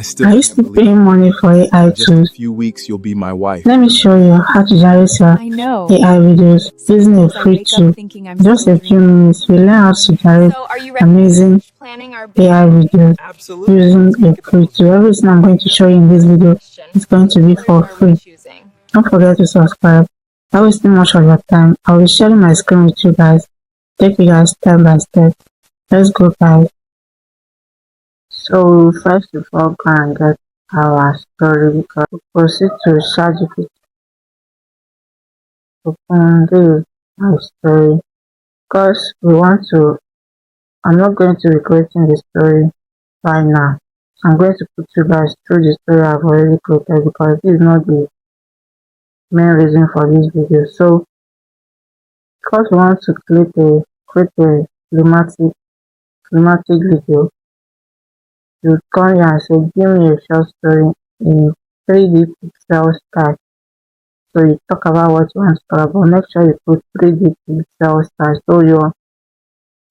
still Are you can't still believe paying it. money for AI In just a tools? few weeks, you'll be my wife. Let me show you how to generate your I know. AI videos using a Sometimes I free wake up tool. thinking I'm Just still a few dreaming. minutes, we learn how to generate So, are you ready amazing to planning our big AI day? videos Absolutely. using Let's a make a free proposal. tool. Everything I'm going to show you in this video Question. is going to be What for are we free. choosing? Don't forget to subscribe. Not wasting much of your time. I will be sharing my screen with you guys. Take you guys step by step. Let's go, guys. So first of all, go and get our story because we proceed to ChatGPT. Open this my story because we want to. I'm not going to be creating the story right now. I'm going to put you guys through the story I've already created because this is not the main reason for this video. So because we want to create a thematic video, you come here and say give me a short story in 3D pixel style. So you talk about what you want to talk about. Make sure you put 3D pixel style so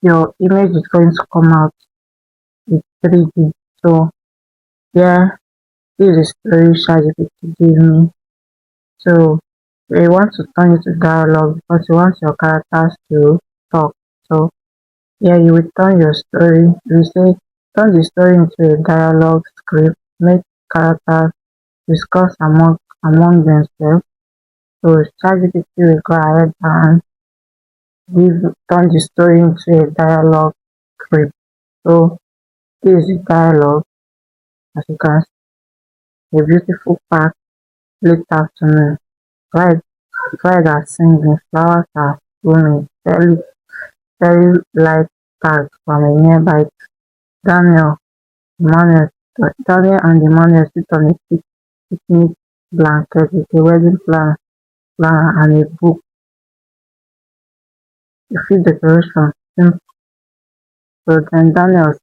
your image is going to come out with 3D. So yeah, this is very ChatGPT give me. So you want to turn it to dialogue because you want your characters to talk. So yeah, you will turn your story. You say turn the story into a dialogue script. Make characters discuss among themselves. So ChatGPT will go ahead and turn the story into a dialogue script. So this is the dialogue. As you can see, a beautiful park late afternoon. Birds are singing, flowers are blooming. Fairy light tags from a nearby tree. Daniel, Emmanuel, Daniel and Emmanuel sit on a picnic blanket with a wedding planner and a book. The field decoration simple. So then Daniel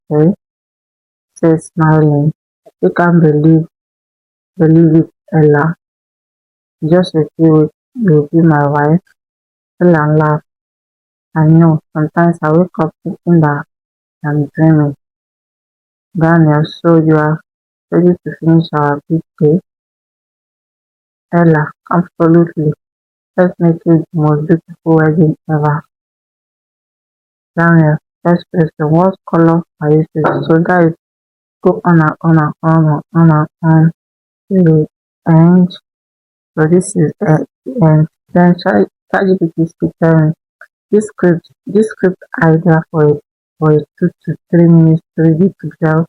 says smiling, "You can't believe it, Ella. Just a few weeks you'll be my wife." Ella laughed. "I know, sometimes I wake up thinking that I'm dreaming." Daniel, "So you are ready to finish our big day?" Ella, "Absolutely. Let's make it the most beautiful wedding ever." Daniel, "First question, what color are you choosing?" So guys, go on and on and on and on and on till the end. So this is the end. Then ChatGPT is preparing this script idea for a 2 to 3 minutes 3D pixel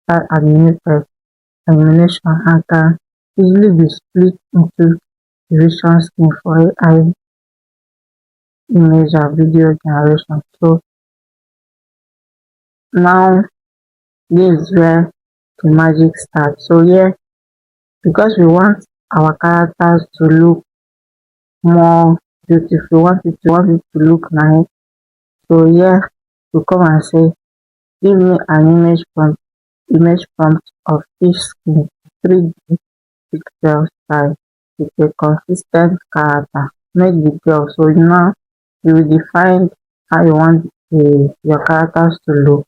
style animation and can easily be split into division scheme for AI image and video generation. So now this is where the magic starts. So yeah, because we want our characters to look more beautiful, we want it to look nice. So yeah, you come and say, give me an image prompt of each skin, 3D pixel style with a consistent character. Make the girl. So now you will define how you want your characters to look.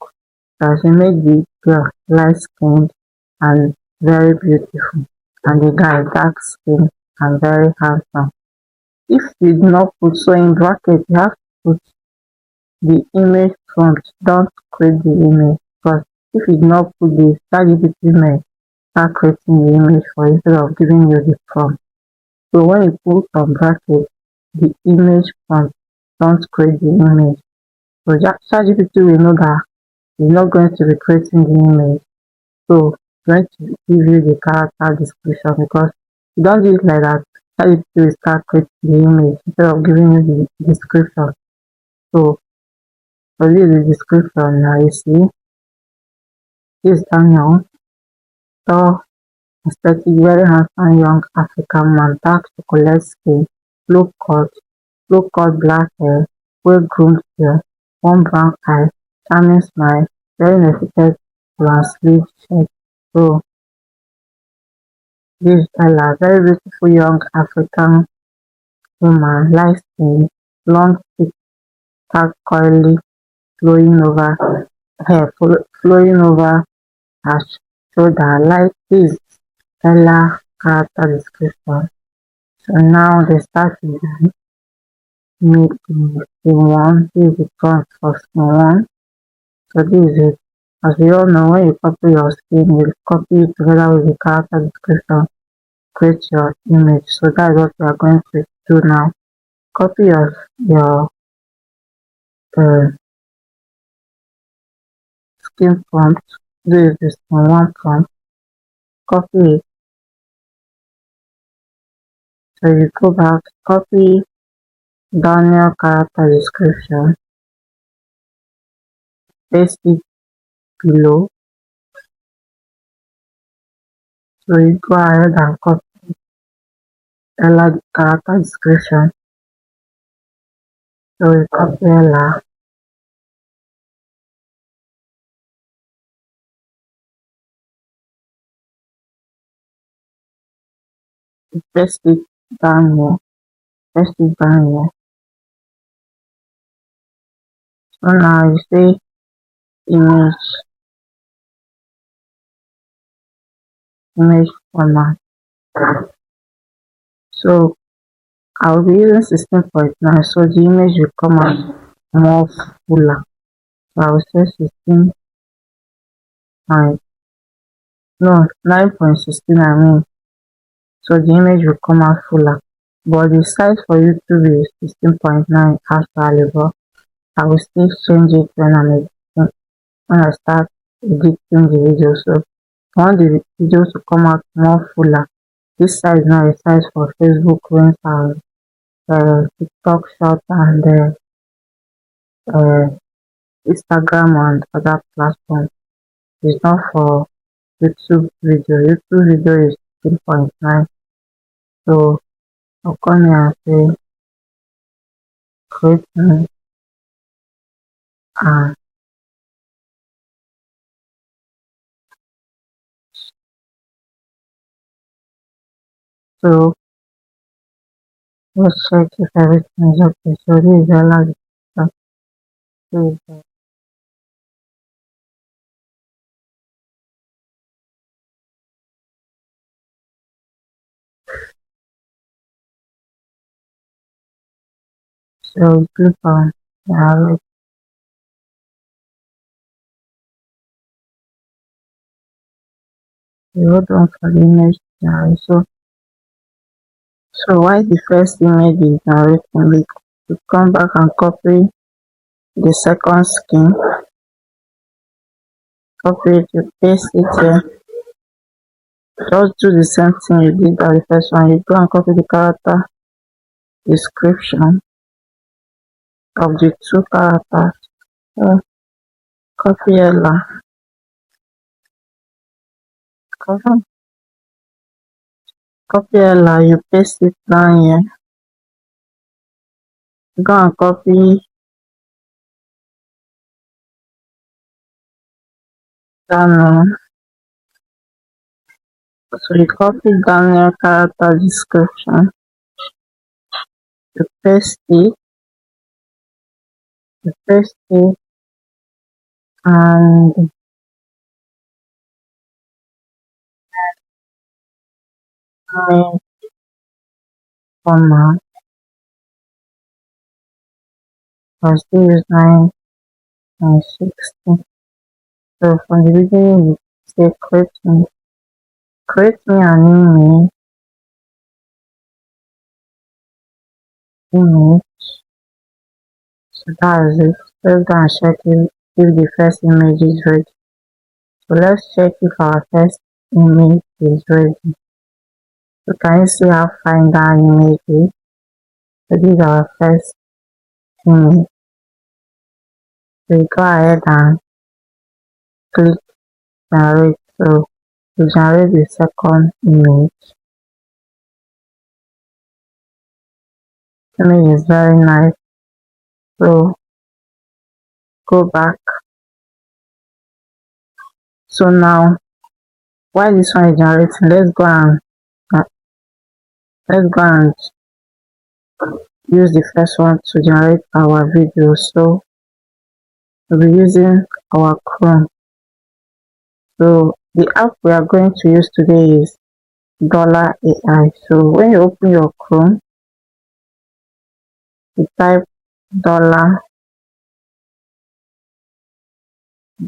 As you make the girl light skinned and very beautiful, and the guy dark skinned and very handsome. If you did not put so in bracket, you have to put the image prompt. Don't create the image because if you did not put the ChatGPT may start creating the image for you instead of giving you the prompt. So when you put on bracket the image prompt, don't create the image. So ChatGPT will know that it's not going to be creating the image. So it's going to give you the character description because you don't do it like that. ChatGPT will start creating the image instead of giving you the description. So for this is the description now you see. This is Daniel, tall, aesthetic, very handsome young African man, dark chocolate skin, low cut black hair, well groomed hair, one brown eye, charming smile, very fitted long sleeve shirt. So this is Ella, very beautiful young African woman, light skin, long thick dark curly flowing over her show that like this Ella character description. So now the start is make the one. This is the front of the one. So this is it. As we all know, when you copy your skin, you copy it together with the character description, create your image. So that's what we are going to do now. Copy your uh, skin prompt. This is one prompt. Copy it. So you go back, copy Daniel character description, paste it below. So you go ahead and copy Ella character description. So you copy Ella, you paste it down here, paste it down here. So now you say image format. So I'll be using 16.9, so the image will come out more fuller. So I will say 16 9, no 9.16 I mean. So the image will come out fuller. But the size for YouTube is 16.9 actually, but I will still change it when I start editing the video. So I want the video to come out more fuller. This size now is size for Facebook, Reels, and TikTok Short, and uh, Instagram and other platforms. It's not for YouTube video. YouTube video is 16.9. So I'll come here and say create me, and so let's check if everything is okay. So this is the last stuff. So click on the arrow. You hold on for the image now. So why the first image is narrating, we come back and copy the second skin, copy it, you paste it here. Just do the same thing you did at the first one. You go and copy the character description of the two characters. So copy Ella, copy Ella, you paste it down here. Go and copy Daniel. So you copy Daniel character description, you paste it, and main format. I still use 9 and 16. So from the beginning you say create me an image. So that's it. Let's go and check if the first image is ready. So let's check if our first image is ready. So can you see how fine that image is? So this is our first image. So you go ahead and click generate. So to generate the second image. The image is very nice. So go back. So now while this one is generating, let's go and use the first one to generate our video. So we'll be using our Chrome. So The app we are going to use today is $AI. So when you open your Chrome, you type dollar,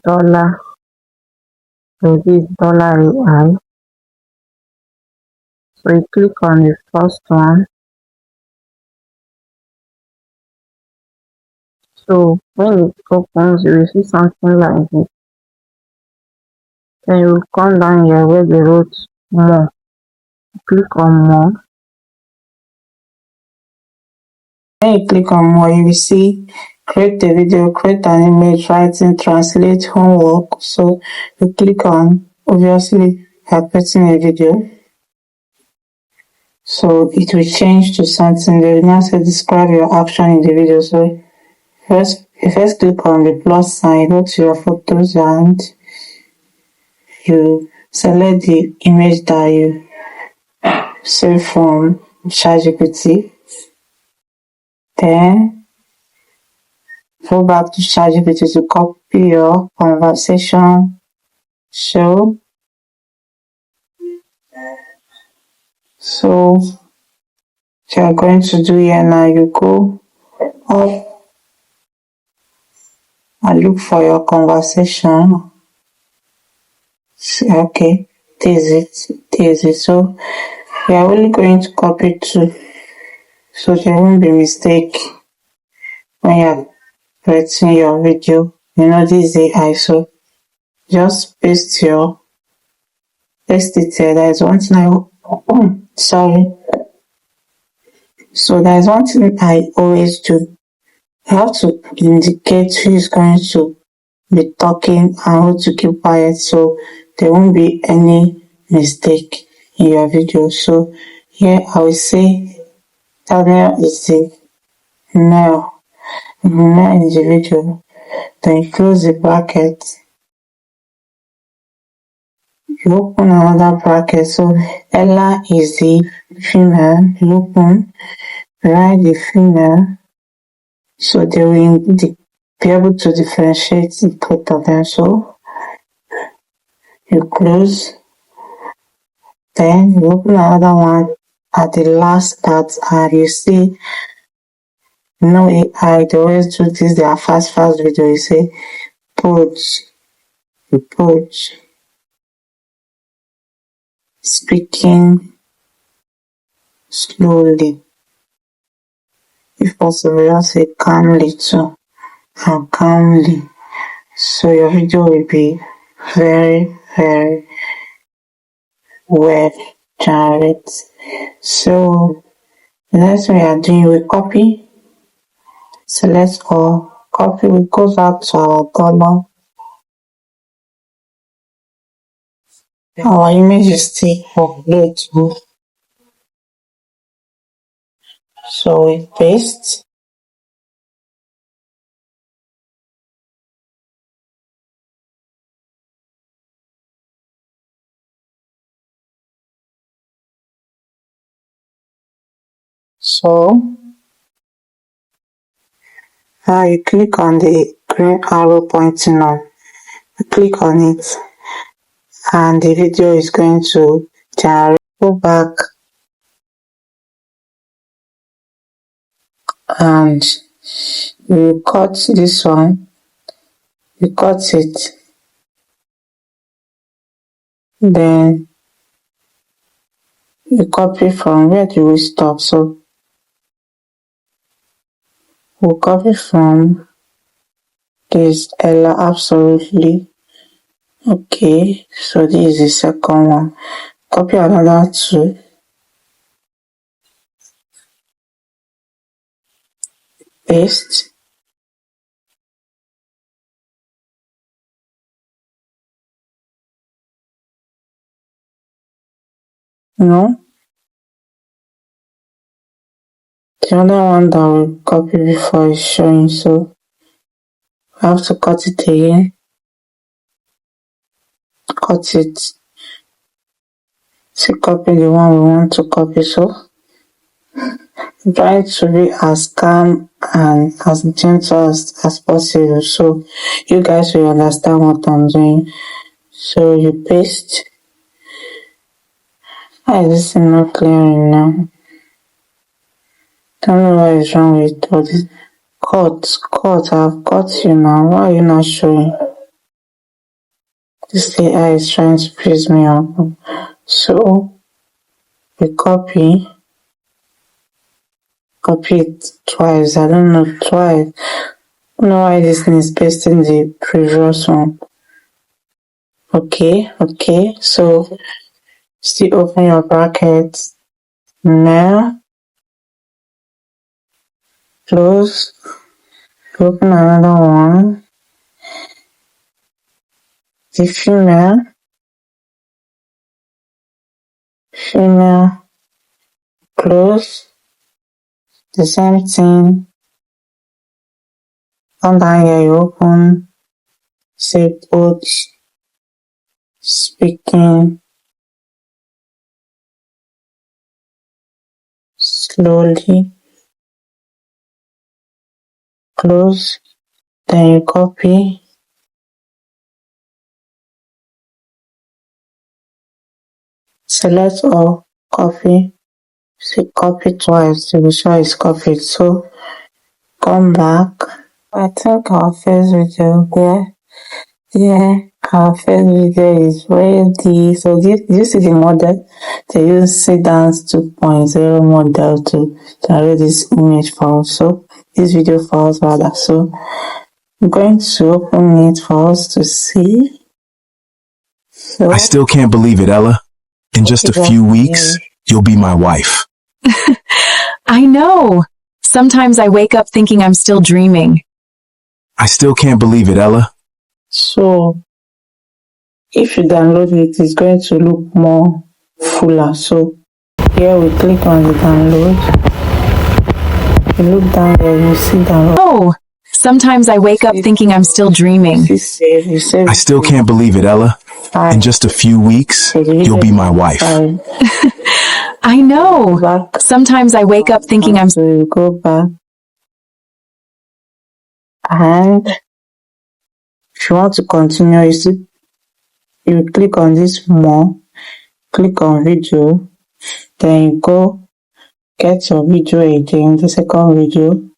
so this $AI. So you click on the first one. So when it opens, you will see something like this. Then you will come down here where they wrote more. Click on more. When you click on more, you will see create a video, create an image, writing, translate, homework. So you click on, obviously you are creating a video. So it will change to something. They will now say describe your action in the video. So you first click on the plus sign, go to your photos and you select the image that you save from ChatGPT. Then go back to ChatGPT to copy your conversation. So what you are going to do here now, you go up and look for your conversation. Okay, this is it. So we are only going to copy two, so there won't be mistake when you are creating your video. You know this is AI, so just paste it here. There is one thing sorry. So there is one thing I always do. You have to indicate who is going to be talking and who to keep quiet, so there won't be any mistake in your video. So here I will say Daniel is the male individual. Then you close the bracket. You open another bracket. So Ella is the female. You open, write the female. So they will be able to differentiate both of them. So you close. Then you open another one at the last part and you see no AI, they always do this, they are fast video. You say approach, speaking slowly. If possible, just say calmly too, and calmly. So your video will be very, very well generated. So the next thing we are doing, we copy, select all, copy, we go back to our dollar. Our image is still upload too. So we paste. So now you click on the green arrow pointing on. You click on it and the video is going to generate. Go back and you cut this one. You cut it. Then you copy from where do we stop. So we'll copy from this Ella absolutely. Okay, so this is the second one. Copy another two. Paste. No. The other one that we copy before is showing, so we have to cut it again. Cut it. To copy the one we want to copy. So try to be as calm and as gentle as possible, so you guys will understand what I'm doing. So you paste. Why is this thing not clearing now? Don't know what is wrong with all this. Cut, I've cut you now. Why are you not showing? This AI is trying to freeze me up. So we copy it twice. I don't know, twice. I don't know why this thing is pasting the previous one. Okay. So still open your bracket. Now close. Open another one. The female, close. The same thing. Come down here, you open. Say put speaking slowly. Close. Then you copy. Select all, copy. Say copy twice to be sure it's copied. So come back. I think our first video there. Yeah, our first video is ready. So do you see the model? They use Sedans 2.0 model to generate this image file. So this video files rather. So I'm going to open it for us to see. So I still can't believe it, Ella. In just a few weeks, you'll be my wife. I know. Sometimes I wake up thinking I'm still dreaming. I still can't believe it, Ella. So if you download it, it's going to look more fuller. So here we click on the download. You look down there, you see download. Oh, sometimes I wake up thinking I'm still dreaming. You save I still can't believe it, Ella. In just a few weeks, you'll be my wife. I know. Sometimes I wake up thinking I'm... So you go back. And if you want to continue, you see, you click on this more, click on video, then you go get your video again, the second video.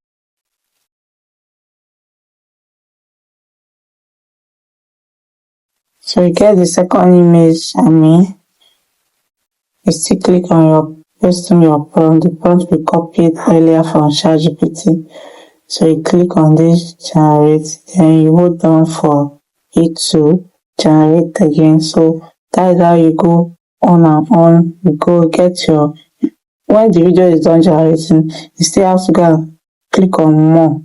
So you get the second image, you still click on your pasting your prompt. The prompt we copied earlier from ChatGPT. So you click on this generate, then you hold down for it to generate again. So that's how you go on and on. You go get your, when the video is done generating, you still have to go and click on more.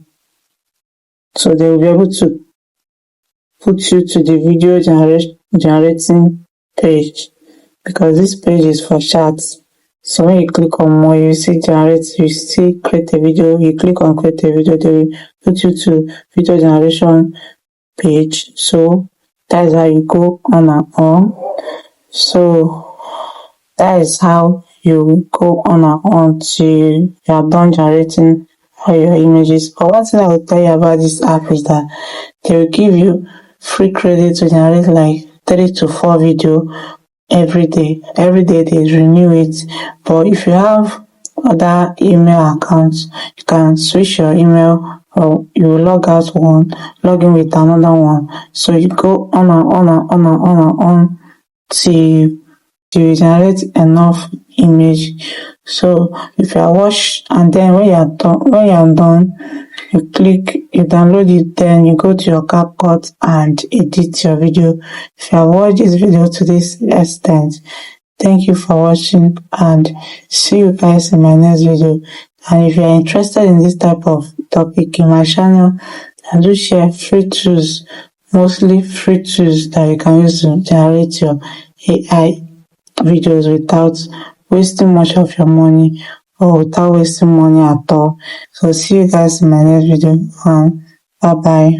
So they will be able to put you to the video generating page, because this page is for chats. So when you click on more, you see generate, you see create a video, you click on create a video, they will put you to video generation page. So that is how you go on and on. So that is how you go on and on till you are done generating all your images. But one thing I will tell you about this app is that they will give you free credit to generate like 3 to 4 video every day. Every day they renew it. But if you have other email accounts, you can switch your email, or you log out one, log in with another one. So you go on and on and on and on and on till you generate enough image. So if you are watched, and then when you are done, you download it, then you go to your CapCut and edit your video. If you have watched this video to this extent, thank you for watching, and see you guys in my next video. And if you are interested in this type of topic in my channel, I do share free tools, mostly free tools that you can use to generate your AI videos without wasting much of your money, or without wasting money at all. So see you guys in my next video, and bye bye.